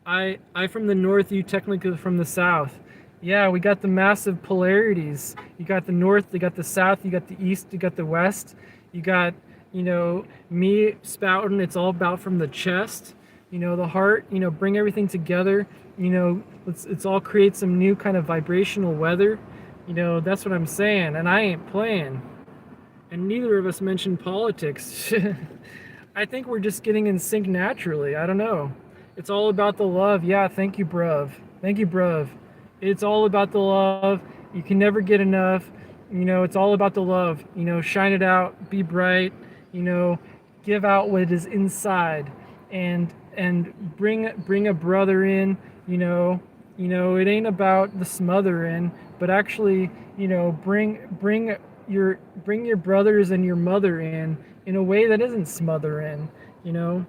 I from the north, you technically from the south. Yeah, we got the massive polarities. You got the north, you got the south, you got the east, you got the west. You got, me spouting, it's all about from the chest, the heart, bring everything together, let's all create some new kind of vibrational weather. That's what I'm saying, and I ain't playing. And neither of us mentioned politics. I think we're just getting in sync naturally. I don't know. It's all about the love. Yeah, thank you, bruv. Thank you, bruv. It's all about the love. You can never get enough. It's all about the love. Shine it out, be bright, you know, give out what is inside and bring a brother in, it ain't about the smother in, but actually, bring your brothers and your mother in a way that isn't smothering. you know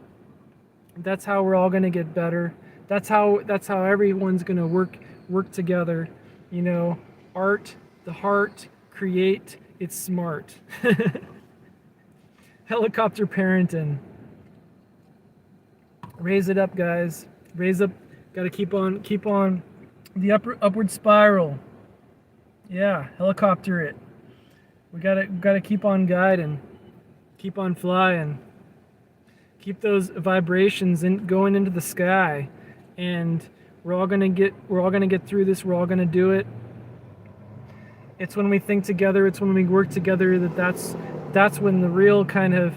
that's how we're all going to get better. That's how everyone's going to work together. Art, the heart, create, it's smart. Helicopter parenting. Raise it up, guys. Raise up. Got to keep on the upward spiral. Yeah, helicopter it. We gotta keep on guiding, keep on flying, keep those vibrations going into the sky, and we're all gonna get through this. We're all gonna do it. It's when we think together. It's when we work together that's when the real kind of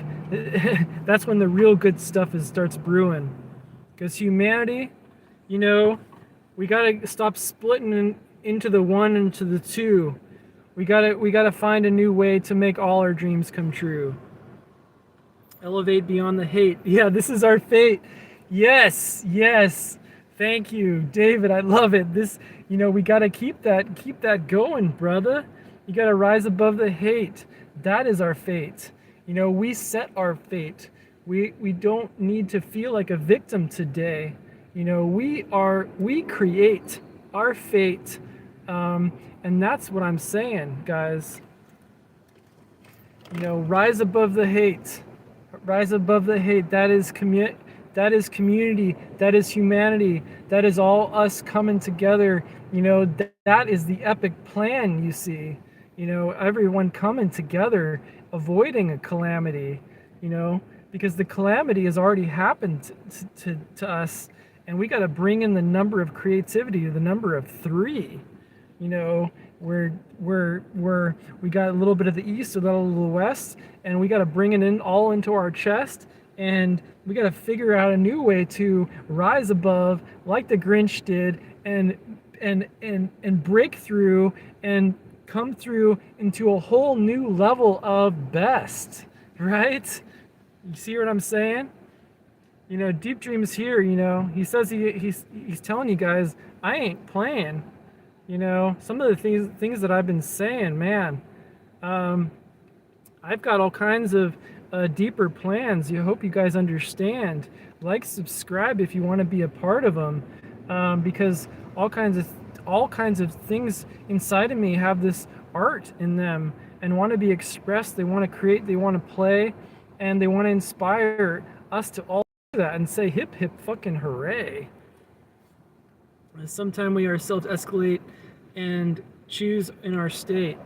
that's when the real good stuff starts brewing. Because humanity, you know, we gotta stop splitting into the one and to the two. We gotta find a new way to make all our dreams come true. Elevate beyond the hate. Yeah, this is our fate. Yes, yes. Thank you, David. I love it. We gotta keep that going, brother. You gotta rise above the hate. That is our fate. We set our fate. We don't need to feel like a victim today. We create our fate. And that's what I'm saying, guys. Rise above the hate. Rise above the hate. That is community. That is humanity. That is all us coming together. That is the epic plan, you see. Everyone coming together, avoiding a calamity, because the calamity has already happened to us, and we got to bring in the number of creativity to the number of three. We got a little bit of the east, a little of the west, and we got to bring it in all into our chest, and we got to figure out a new way to rise above, like the Grinch did, and break through and come through into a whole new level of best, right? You see what I'm saying? Deep Dream's here. He says he's telling you guys, I ain't playing. Some of the things that I've been saying, man, I've got all kinds of deeper plans. I hope you guys understand. Like, subscribe if you want to be a part of them, because all kinds of things inside of me have this art in them and want to be expressed. They want to create. They want to play, and they want to inspire us to all do that and say hip hip fucking hooray. Sometime we ourselves escalate and choose in our state.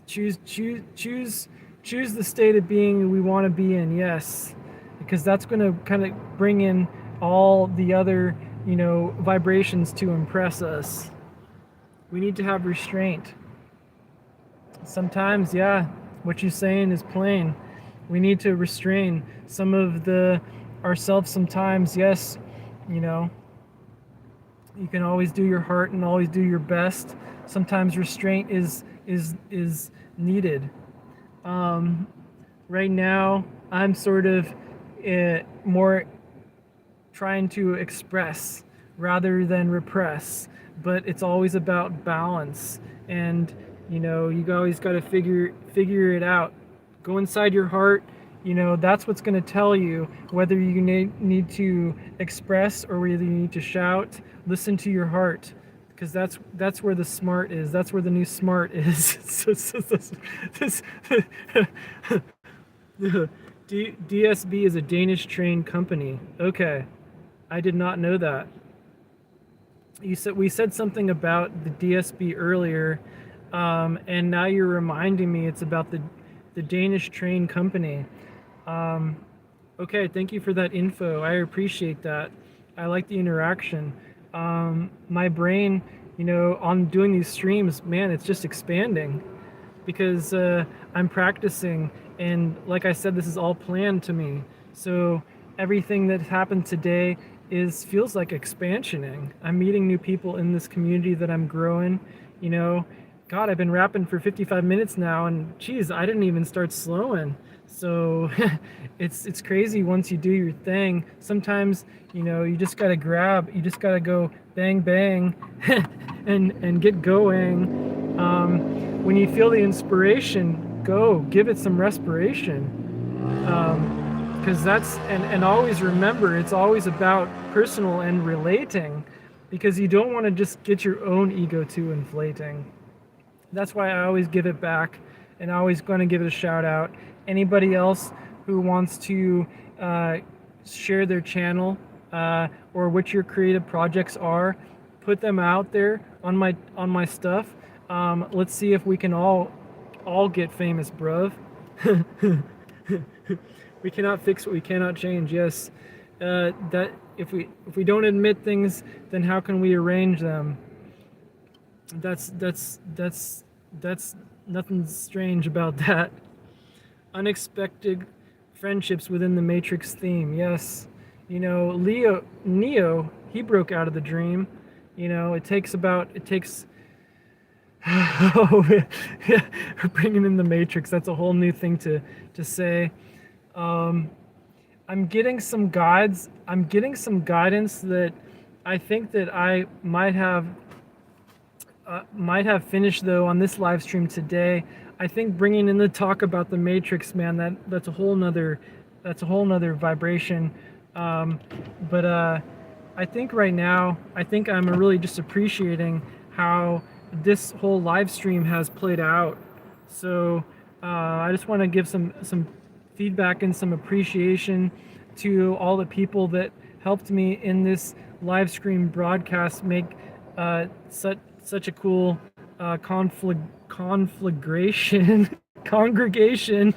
Choose the state of being we want to be in. Yes, because that's going to kind of bring in all the other vibrations to impress us. We need to have restraint. Sometimes, yeah, what you're saying is plain. We need to restrain some of ourselves sometimes. Yes, you can always do your heart and always do your best. Sometimes restraint is needed. Right now, I'm sort of more trying to express rather than repress, but it's always about balance. And you always got to figure it out. Go inside your heart. That's what's going to tell you whether you need to express or whether you need to shout. Listen to your heart, because that's where the smart is. That's where the new smart is. DSB is a Danish train company. Okay, I did not know that. we said something about the DSB earlier, and now you're reminding me it's about the Danish train company. Um, okay, thank you for that info. I appreciate that. I like the interaction. My brain, on doing these streams, man, it's just expanding because I'm practicing, and like I said, this is all planned to me. So everything that happened today is feels like expansioning. I'm meeting new people in this community that I'm growing. You know, God, I've been rapping for 55 minutes now, and geez, I didn't even start slowing. So it's crazy once you do your thing. Sometimes you just gotta grab, you just gotta go bang bang, and get going. When you feel the inspiration, go give it some respiration. Because and always remember, it's always about personal and relating, because you don't want to just get your own ego too inflating. That's why I always give it back, and I always going to give it a shout out. Anybody else who wants to share their channel, or what your creative projects are, put them out there on my stuff. Let's see if we can all get famous, bruv. We cannot fix what we cannot change. Yes, that if we don't admit things, then how can we arrange them? That's nothing strange about that. Unexpected friendships within the Matrix theme. Yes, Neo, he broke out of the dream. It takes oh, bringing in the Matrix. That's a whole new thing to say. I'm getting some guides. I'm getting some guidance that I think that I might have finished though on this live stream today. I think bringing in the talk about the Matrix, man, that's a whole nother vibration. But I think right now, I'm really just appreciating how this whole live stream has played out. So I just want to give some feedback and some appreciation to all the people that helped me in this live stream broadcast make such a cool conflagration congregation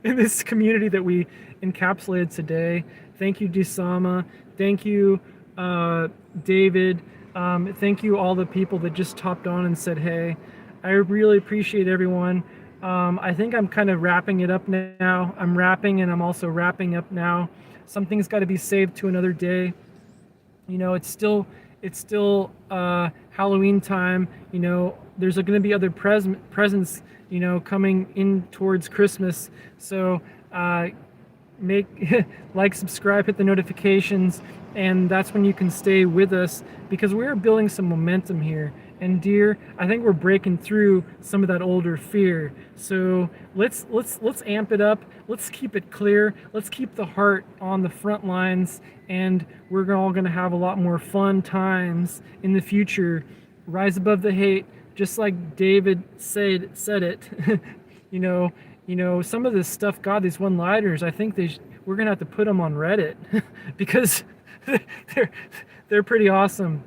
in this community that we encapsulated today. Thank you, Disama. Thank you, David. Thank you, all the people that just hopped on and said hey. I really appreciate everyone. I think I'm kind of wrapping it up now. I'm wrapping, and I'm also wrapping up now. Something's got to be saved to another day. It's still Halloween time. There's going to be other presents, coming in towards Christmas. So make like, subscribe, hit the notifications, and that's when you can stay with us, because we're building some momentum here. And dear, I think we're breaking through some of that older fear. So let's amp it up. Let's keep it clear. Let's keep the heart on the front lines, and we're all going to have a lot more fun times in the future. Rise above the hate, just like David said it. Some of this stuff, God, these one-liners, I think we're going to have to put them on Reddit because they're pretty awesome.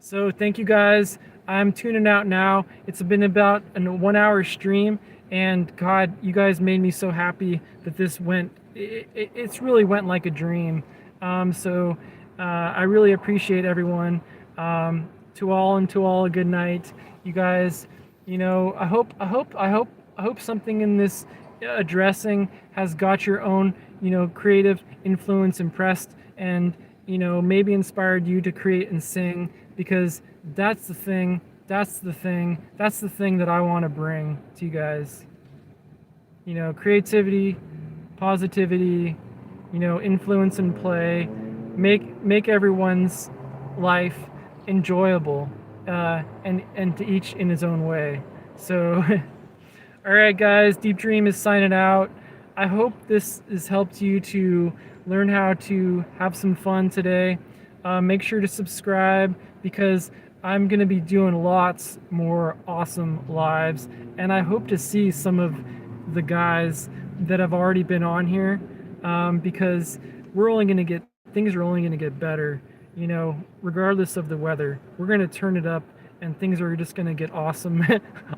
So thank you guys. I'm tuning out now. It's been about a 1 hour stream, and God, you guys made me so happy that this went. It's really went like a dream. So I really appreciate everyone. To all a good night. You guys, I hope something in this addressing has got your own, creative influence impressed, and maybe inspired you to create and sing, because that's the thing that I want to bring to you guys. Creativity, positivity, influence and play, make everyone's life enjoyable, and to each in his own way. So all right guys, Deep Dream is signing out. I hope this has helped you to learn how to have some fun today. Make sure to subscribe, because I'm going to be doing lots more awesome lives, and I hope to see some of the guys that have already been on here, because things are only going to get better. you know, regardless of the weather, we're going to turn it up and things are just going to get awesome.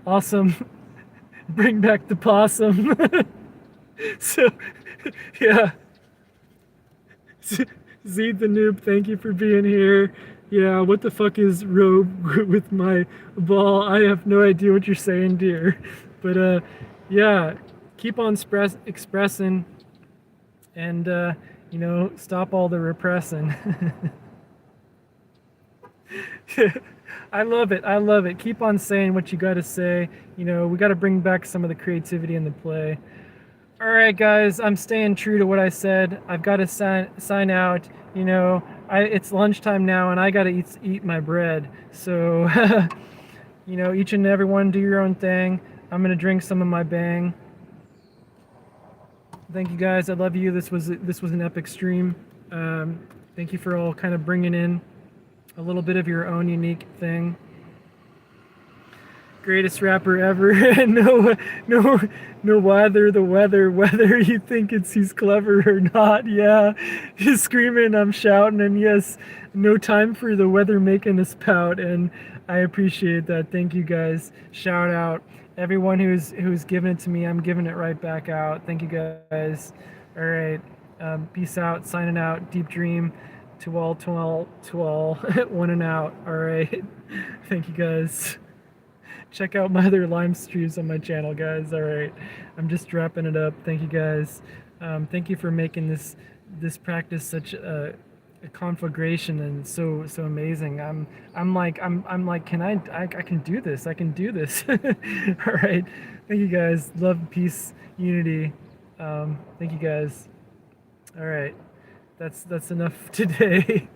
Awesome. Bring back the possum. So, yeah. Zeed the noob, thank you for being here. Yeah, what the fuck is Robe with my ball? I have no idea what you're saying, dear. But yeah, keep on expressing and you know, stop all the repressing. I love it. I love it. Keep on saying what you got to say. You know, we got to bring back some of the creativity in the play. All right, guys, I'm staying true to what I said. I've got to sign out. You know, it's lunchtime now, and I got to eat my bread. So, you know, each and every one do your own thing. I'm gonna drink some of my bang. Thank you, guys. I love you. This was an epic stream. Thank you for all kind of bringing in a little bit of your own unique thing. Greatest rapper ever. No, whether you think he's clever or not. Yeah, he's screaming, I'm shouting, and yes, no time for the weather making us pout, and I appreciate that. Thank you, guys. Shout out everyone who's given it to me. I'm giving it right back out. Thank you, guys. All right, peace out. Signing out. Deep dream. To all. One and out. All right. Thank you, guys. Check out my other Lime streams on my channel, guys. All right, I'm just wrapping it up. Thank you, guys. Thank you for making this practice such a conflagration and so amazing. I'm like, can I can do this. I can do this. All right. Thank you, guys. Love, peace, unity. Thank you, guys. All right. That's enough today.